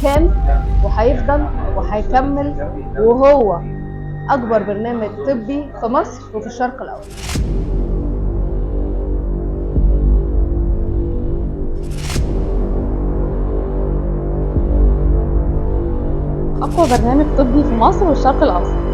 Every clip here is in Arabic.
كان وهيفضل وهيكمل، وهو أكبر برنامج طبي في مصر وفي الشرق الأوسط. أقوى برنامج طبي في مصر والشرق الأوسط.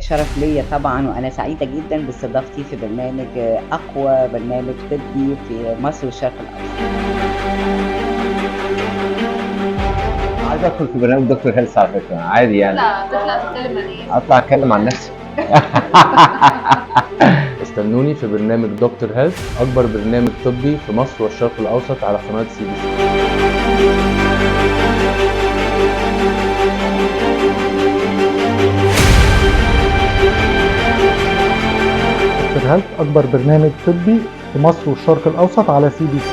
شرف ليا طبعا، وانا سعيده جدا باستضافتي في برنامج اقوى برنامج طبي في مصر والشرق الاوسط. عايز ادخل في برنامج دكتور هيلث على فكره، عادي يعني. تطلع تتكلم عن ايه؟ اطلع اتكلم عن نفسي. استنوني في برنامج دكتور هيلث، اكبر برنامج طبي في مصر والشرق الاوسط على قناه CBC. دكتور هيلث أكبر برنامج طبي في مصر والشرق الأوسط على CBC.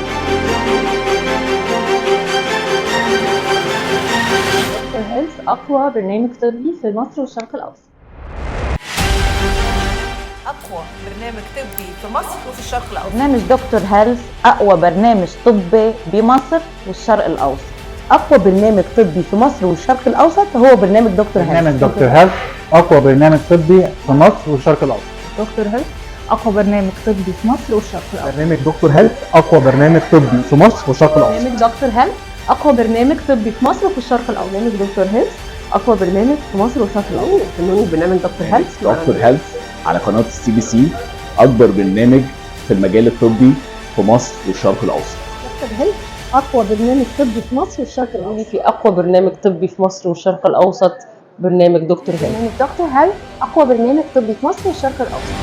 دكتور هيلث أقوى برنامج طبي في مصر والشرق الأوسط. أقوى برنامج طبي في مصر وفي الشرق الأوسط. برنامج دكتور هيلث أقوى برنامج طبي بمصر والشرق الأوسط. أقوى برنامج طبي في مصر والشرق الأوسط هو برنامج دكتور هيلث. برنامج دكتور هيلث أقوى برنامج طبي في مصر والشرق الأوسط. دكتور هيلث أقوى برنامج طبي في مصر والشرق الأوسط. برنامج دكتور هيلث أقوى برنامج طبي في مصر والشرق الأوسط. برنامج دكتور هيلث أقوى برنامج طبي في مصر وفي الشرق الأوسط. برنامج دكتور هيلث أقوى برنامج في مصر والشرق الأوسط. برنامج دكتور هيلث. دكتور هيلث على قناة CBC أكبر برنامج في المجال الطبي في مصر والشرق الأوسط. دكتور هيلث أقوى برنامج طبي في مصر والشرق الأوسط. في أقوى برنامج طبي في مصر والشرق الأوسط برنامج دكتور هيلث. برنامج دكتور هيلث أقوى برنامج طبي في مصر والشرق الأوسط.